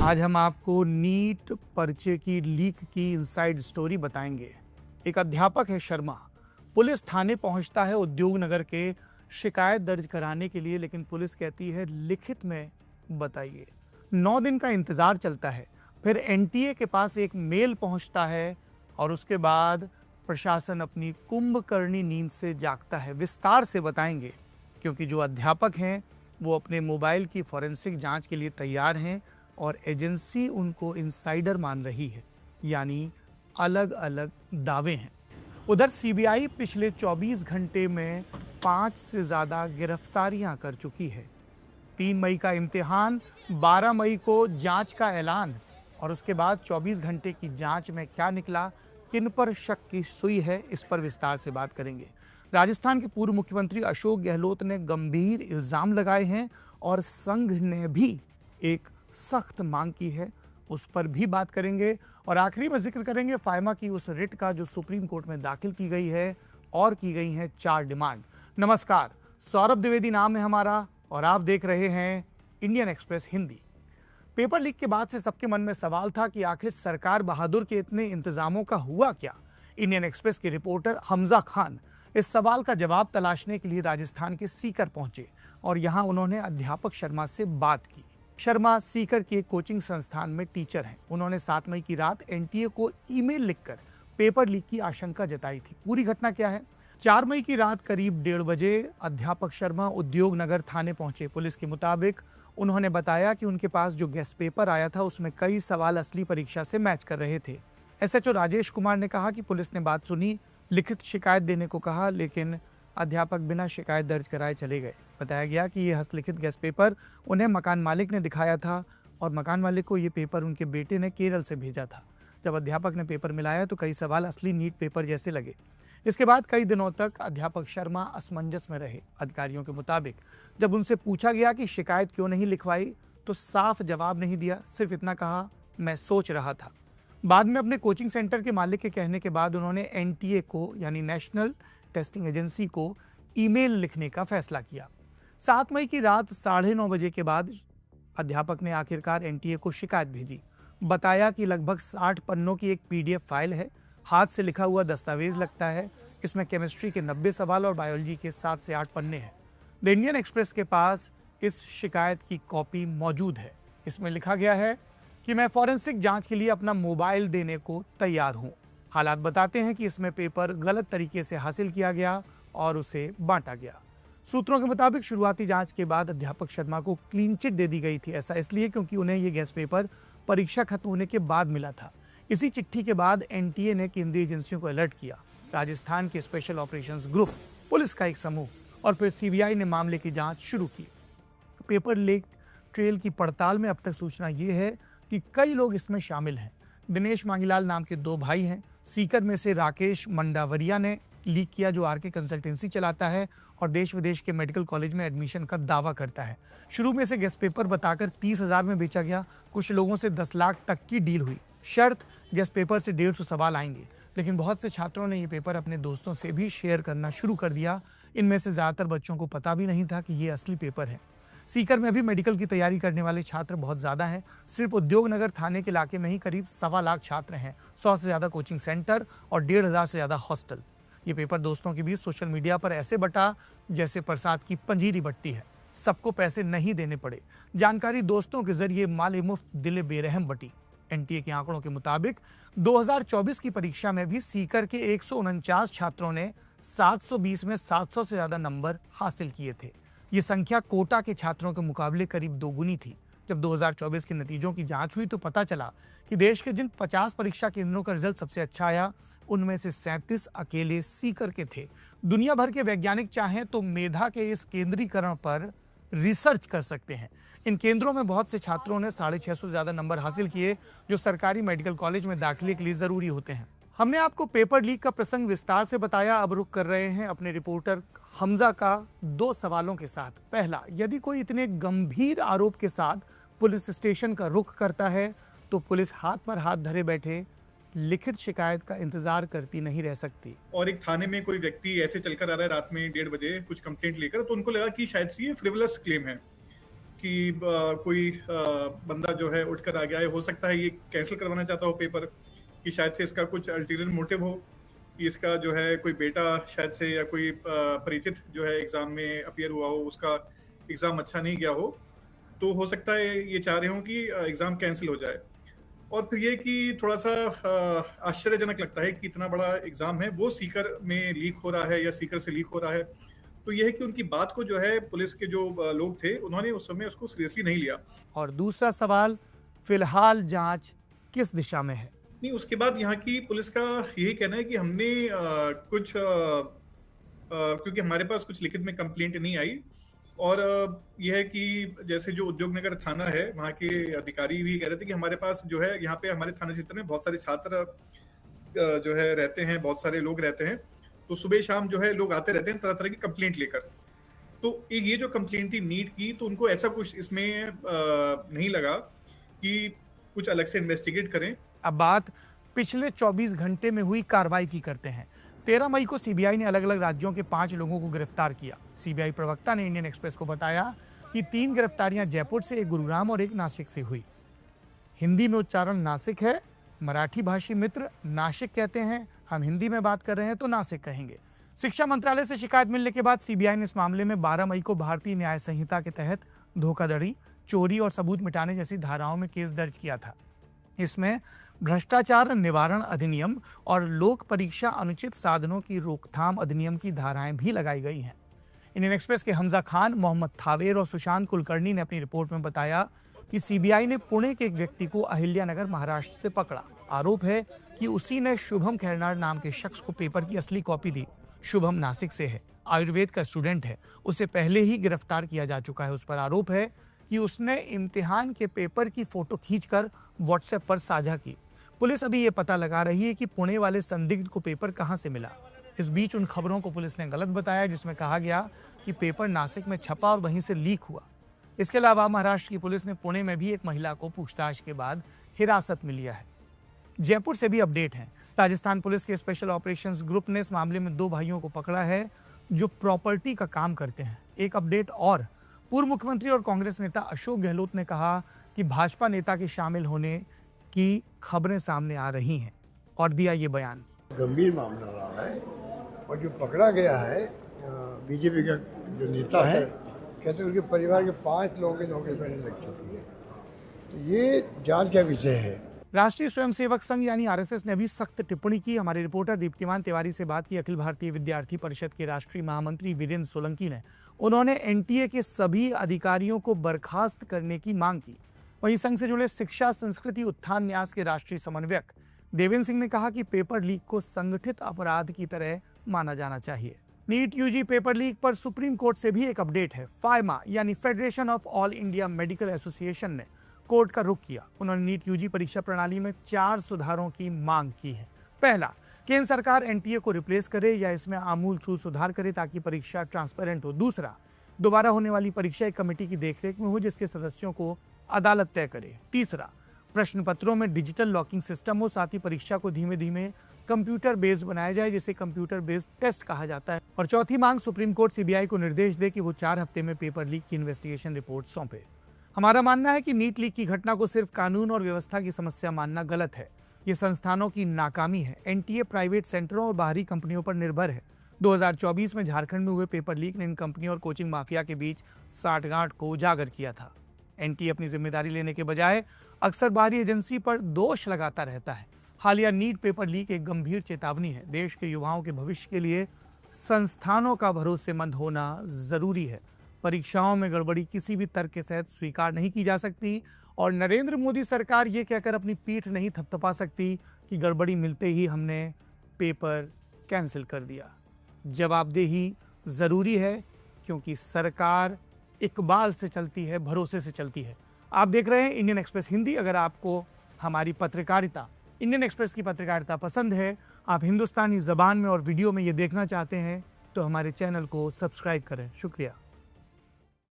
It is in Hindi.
आज हम आपको नीट पर्चे की लीक की इनसाइड स्टोरी बताएंगे। एक अध्यापक है शर्मा, पुलिस थाने पहुंचता है उद्योग नगर के शिकायत दर्ज कराने के लिए, लेकिन पुलिस कहती है लिखित में बताइए। 9 दिन का इंतजार चलता है, फिर एनटीए के पास एक मेल पहुंचता है और उसके बाद प्रशासन अपनी कुंभकर्णी नींद से जागता है। विस्तार से बताएंगे, क्योंकि जो अध्यापक हैं वो अपने मोबाइल की फॉरेंसिक जांच के लिए तैयार हैं और एजेंसी उनको इनसाइडर मान रही है, यानी अलग अलग दावे हैं। उधर सीबीआई पिछले 24 घंटे में 5 से ज़्यादा गिरफ्तारियां कर चुकी है। 3 मई का इम्तिहान, 12 मई को जांच का ऐलान और उसके बाद 24 घंटे की जांच में क्या निकला, किन पर शक की सुई है, इस पर विस्तार से बात करेंगे। राजस्थान के पूर्व मुख्यमंत्री अशोक गहलोत ने गंभीर इल्जाम लगाए हैं और संघ ने भी एक सख्त मांग की है, उस पर भी बात करेंगे। और आखिरी में जिक्र करेंगे फाइमा की उस रिट का जो सुप्रीम कोर्ट में दाखिल की गई है और की गई है 4 डिमांड। नमस्कार, सौरभ द्विवेदी नाम है हमारा और आप देख रहे हैं Indian express Hindi. Paper leak के बाद से सबके मन में सवाल था कि आखिर सरकार बहादुर के इतने इंतजामों का हुआ क्या। इंडियन एक्सप्रेस के रिपोर्टर हमजा खान इस सवाल का जवाब तलाशने के लिए राजस्थान के सीकर पहुंचे और यहां उन्होंने अध्यापक शर्मा से बात की। शर्मा सीकर के कोचिंग संस्थान में टीचर हैं। उन्होंने 7 मई की रात एनटीए को ईमेल लिखकर पेपर लीक की आशंका जताई थी। पूरी घटना क्या है? 4 मई की रात करीब 1:30 बजे अध्यापक शर्मा उद्योग नगर थाने पहुंचे। पुलिस के मुताबिक उन्होंने बताया कि उनके पास जो गेस्ट पेपर आया था उसमें कई सवाल असली परीक्षा से मैच कर रहे थे। एसएचओ राजेश कुमार ने कहा कि पुलिस ने बात सुनी, लिखित शिकायत देने को कहा, लेकिन अध्यापक बिना शिकायत दर्ज कराए चले गए। बताया गया कि ये हस्तलिखित गेस्ट पेपर उन्हें मकान मालिक ने दिखाया था और मकान मालिक को ये पेपर उनके बेटे ने केरल से भेजा था। जब अध्यापक ने पेपर मिलाया तो कई सवाल असली नीट पेपर जैसे लगे। इसके बाद कई दिनों तक अध्यापक शर्मा असमंजस में रहे। अधिकारियों के मुताबिक जब उनसे पूछा गया कि शिकायत क्यों नहीं लिखवाई तो साफ जवाब नहीं दिया, सिर्फ इतना कहा, मैं सोच रहा था। बाद में अपने कोचिंग सेंटर के मालिक के कहने के बाद उन्होंने एनटीए को, यानी नेशनल टेस्टिंग एजेंसी को, ईमेल लिखने का फैसला किया। 7 मई की रात 9:30 बजे के बाद अध्यापक ने आखिरकार एनटीए को शिकायत भेजी। बताया कि लगभग 60 पन्नों की एक पीडीएफ फाइल है, हाथ से लिखा हुआ दस्तावेज लगता है। इसमें केमिस्ट्री के 90 सवाल और बायोलॉजी के 7 से 8 पन्ने हैं। द इंडियन एक्सप्रेस के पास इस शिकायत की कॉपी मौजूद है। इसमें लिखा गया है कि मैं फॉरेंसिक जांच के लिए अपना मोबाइल देने को तैयार हूं। हालात बताते हैं कि इसमें पेपर गलत तरीके से हासिल किया गया और उसे बांटा गया। सूत्रों के मुताबिक शुरुआती जांच के बाद अध्यापक शर्मा को क्लीन चिट दे दी गई थी। ऐसा इसलिए क्योंकि उन्हें ये गेस्ट पेपर परीक्षा खत्म होने के बाद मिला था। इसी चिट्ठी के बाद एनटीए ने केंद्रीय एजेंसियों को अलर्ट किया। राजस्थान के स्पेशल ऑपरेशंस ग्रुप, पुलिस का एक समूह और फिर सीबीआई ने मामले की जांच शुरू की। पेपर लीक ट्रेल की पड़ताल में अब तक सूचना ये है कि कई लोग इसमें शामिल हैं। दिनेश मांगीलाल नाम के 2 भाई हैं। सीकर में से राकेश मंडावरिया ने लीक किया, जो आरके कंसल्टेंसी चलाता है और देश विदेश के मेडिकल कॉलेज में एडमिशन का दावा करता है। शुरू में से गेस्ट पेपर बताकर 30,000 में बेचा गया। कुछ लोगों से 10 लाख तक की डील हुई। शर्त, गेस्ट पेपर से 150 सवाल आएंगे। लेकिन बहुत से छात्रों ने ये पेपर अपने दोस्तों से भी शेयर करना शुरू कर दिया। इनमें से ज़्यादातर बच्चों को पता भी नहीं था कि ये असली पेपर है। सीकर में भी मेडिकल की तैयारी करने वाले छात्र बहुत ज़्यादा हैं। सिर्फ उद्योग नगर थाने के इलाके में ही करीब 1.25 लाख छात्र हैं। 100 से ज़्यादा कोचिंग सेंटर और 1,500 से ज़्यादा हॉस्टल। ये पेपर दोस्तों के बीच सोशल मीडिया पर ऐसे बटा जैसे प्रसाद की पंजीरी बटती है। सबको पैसे नहीं देने पड़े। जानकारी दोस्तों के जरिए माले मुफ्त दिले बेरहम बटी। एनटीए के आंकड़ों के मुताबिक 2024 की परीक्षा में भी सीकर के 149 छात्रों ने 720 में 700 से ज़्यादा नंबर हासिल किए थे। ये संख्या कोटा के छात्रों के मुकाबले करीब दोगुनी थी। जब 2024 के नतीजों की जांच हुई तो पता चला कि देश के जिन 50 परीक्षा केंद्रों का रिजल्ट सबसे अच्छा आया, उनमें से 37 अकेले सीकर के थे। दुनिया भर के वैज्ञानिक चाहें तो मेधा के इस केंद्रीकरण पर रिसर्च कर सकते हैं। इन केंद्रों में बहुत से छात्रों ने 650 से ज़्यादा नंबर हासिल किए, जो सरकारी मेडिकल कॉलेज में दाखिले के लिए ज़रूरी होते हैं। हमने आपको पेपर लीक का प्रसंग विस्तार से बताया। अब रुख कर रहे हैं अपने रिपोर्टर हमजा का 2 सवालों के साथ। पहला, यदि कोई इतने गंभीर आरोप के साथ पुलिस स्टेशन का रुख करता है तो पुलिस हाथ पर हाथ धरे बैठे लिखित शिकायत का इंतजार करती नहीं रह सकती। और एक थाने में कोई व्यक्ति ऐसे चलकर आ रहा है रात में 1:30 बजे कुछ कंप्लेंट लेकर, तो उनको लगा कि शायद से ये फ्रिवलस क्लेम है कि कोई बंदा जो है उठकर आ गया है, हो सकता है ये कैंसिल करवाना चाहता हो पेपर, कि शायद से इसका कुछ अल्टीरियर मोटिव हो, कि इसका जो है कोई बेटा शायद से या कोई परिचित जो है एग्जाम में अपीयर हुआ हो, उसका एग्जाम अच्छा नहीं गया हो, तो हो सकता है ये चाह रहे हो कि एग्जाम कैंसिल हो जाए। और फिर ये कि थोड़ा सा आश्चर्यजनक लगता है कि इतना बड़ा एग्जाम है वो सीकर में लीक हो रहा है या सीकर से लीक हो रहा है, तो यह है कि उनकी बात को जो है पुलिस के जो लोग थे उन्होंने उस समय उसको सीरियसली नहीं लिया। और दूसरा सवाल, फिलहाल जांच किस दिशा में है? नहीं, उसके बाद यहाँ की पुलिस का यही कहना है कि हमने कुछ क्योंकि हमारे पास कुछ लिखित में कंप्लेंट नहीं आई, और यह है कि जैसे जो उद्योग नगर थाना है वहाँ के अधिकारी भी कह रहे थे कि हमारे पास जो है यहाँ पे हमारे थाना क्षेत्र में बहुत सारे छात्र जो है रहते हैं, बहुत सारे लोग रहते हैं, तो सुबह शाम जो है लोग आते रहते हैं तरह तरह की कंप्लेंट लेकर। तो ये जो कंप्लेंट थी नीट की, तो उनको ऐसा कुछ इसमें नहीं लगा कि कुछ अलग से इन्वेस्टिगेट करें। अब बात पिछले 24 घंटे में हुई कार्रवाई की करते हैं। 13 मई को सीबीआई ने अलग अलग राज्यों के 5 लोगों को गिरफ्तार किया। सीबीआई प्रवक्ता ने इंडियन एक्सप्रेस को बताया कि 3 गिरफ्तारियां जयपुर से, एक गुरुग्राम और एक नासिक से हुई। हिंदी में उच्चारण नासिक है, मराठी भाषी मित्र नाशिक कहते हैं, हम हिंदी में बात कर रहे हैं तो नासिक कहेंगे। शिक्षा मंत्रालय से शिकायत मिलने के बाद सीबीआई ने इस मामले में 12 मई को भारतीय न्याय संहिता के तहत धोखाधड़ी, चोरी और सबूत मिटाने जैसी धाराओं में केस दर्ज किया था। इसमें भ्रष्टाचार निवारण अधिनियम और लोक परीक्षा अनुचित साधनों की रोकथाम अधिनियम की धाराएं भी लगाई गई हैं। इंडियन एक्सप्रेस के हमजा खान, मोहम्मद थावेर और सुशांत कुलकर्णी ने अपनी रिपोर्ट में बताया कि सीबीआई ने पुणे के एक व्यक्ति को अहिल्यानगर महाराष्ट्र से पकड़ा। आरोप है कि उसी ने शुभम खैरनार नाम के शख्स को पेपर की असली कॉपी दी। शुभम नासिक से है, आयुर्वेद का स्टूडेंट है, उसे पहले ही गिरफ्तार किया जा चुका है। उस पर आरोप है कि उसने इम्तिहान के पेपर की फोटो खींचकर व्हाट्सएप पर साझा की। पुलिस अभी ये पता लगा रही है कि पुणे वाले संदिग्ध को पेपर कहां से मिला। इस बीच उन खबरों को पुलिस ने गलत बताया जिसमें कहा गया कि पेपर नासिक में छपा और वहीं से लीक हुआ। इसके अलावा महाराष्ट्र की पुलिस ने पुणे में भी एक महिला को पूछताछ के बाद हिरासत में लिया है। जयपुर से भी अपडेट है। राजस्थान पुलिस के स्पेशल ऑपरेशंस ग्रुप ने इस मामले में 2 भाइयों को पकड़ा है जो प्रॉपर्टी का काम करते हैं। एक अपडेट और, पूर्व मुख्यमंत्री और कांग्रेस नेता अशोक गहलोत ने कहा कि भाजपा नेता के शामिल होने की खबरें सामने आ रही हैं और दिया ये बयान। गंभीर मामला रहा है और जो पकड़ा गया है बीजेपी का जो नेता है, कहते हैं उनके परिवार के 5 लोगों की नौकरी पहले लग चुकी है, तो ये जांच का विषय है। राष्ट्रीय स्वयंसेवक संघ यानी आरएसएस ने भी सख्त टिप्पणी की। हमारे रिपोर्टर दीप्तिमान तिवारी से बात की अखिल भारतीय विद्यार्थी परिषद के राष्ट्रीय महामंत्री वीरेंद्र सोलंकी ने। उन्होंने एनटीए के सभी अधिकारियों को बर्खास्त करने की मांग की। वहीं संघ से जुड़े शिक्षा संस्कृति उत्थान न्यास के राष्ट्रीय समन्वयक देवेंद्र सिंह ने कहा कि पेपर लीक को संगठित अपराध की तरह माना जाना चाहिए। नीट यूजी पेपर लीक पर सुप्रीम कोर्ट से भी एक अपडेट है। फाइमा यानी federation of all India medical association ने कोर्ट का रुख किया। उन्होंने नीट यूजी परीक्षा प्रणाली में 4 सुधारों की मांग की है। पहला, केंद्र सरकार एनटीए को रिप्लेस करे या इसमें आमूलचूल सुधार करे ताकि परीक्षा ट्रांसपेरेंट हो। दूसरा, दोबारा होने वाली परीक्षा एक कमेटी की देखरेख में हो जिसके सदस्यों को अदालत तय करे। तीसरा, प्रश्न पत्रों में डिजिटल लॉकिंग सिस्टम हो, साथ ही परीक्षा को धीमे धीमे कंप्यूटर बेस्ड बनाया जाए जिसे कंप्यूटर बेस्ड टेस्ट कहा जाता है। और चौथी मांग, सुप्रीम कोर्ट सीबीआई को निर्देश दे कि वो 4 हफ्ते में पेपर लीक की इन्वेस्टिगेशन रिपोर्ट सौंपे। हमारा मानना है कि नीट लीक की घटना को सिर्फ कानून और व्यवस्था की समस्या मानना गलत है। ये संस्थानों की नाकामी है। एनटीए प्राइवेट सेंटरों और बाहरी कंपनियों पर निर्भर है। 2024 में झारखंड में हुए पेपर लीक ने इन कंपनियों और कोचिंग माफिया के बीच साठगांठ को उजागर किया था। एनटीए अपनी जिम्मेदारी लेने के बजाय अक्सर बाहरी एजेंसी पर दोष लगाता रहता है। हालिया नीट पेपर लीक एक गंभीर चेतावनी है। देश के युवाओं के भविष्य के लिए संस्थानों का भरोसेमंद होना जरूरी है। परीक्षाओं में गड़बड़ी किसी भी तर्क के तहत स्वीकार नहीं की जा सकती और नरेंद्र मोदी सरकार ये कहकर अपनी पीठ नहीं थपथपा सकती कि गड़बड़ी मिलते ही हमने पेपर कैंसिल कर दिया। जवाबदेही जरूरी है क्योंकि सरकार इकबाल से चलती है, भरोसे से चलती है। आप देख रहे हैं इंडियन एक्सप्रेस हिंदी। अगर आपको हमारी पत्रकारिता, इंडियन एक्सप्रेस की पत्रकारिता पसंद है, आप हिंदुस्तानी ज़बान में और वीडियो में ये देखना चाहते हैं, तो हमारे चैनल को सब्सक्राइब करें। शुक्रिया।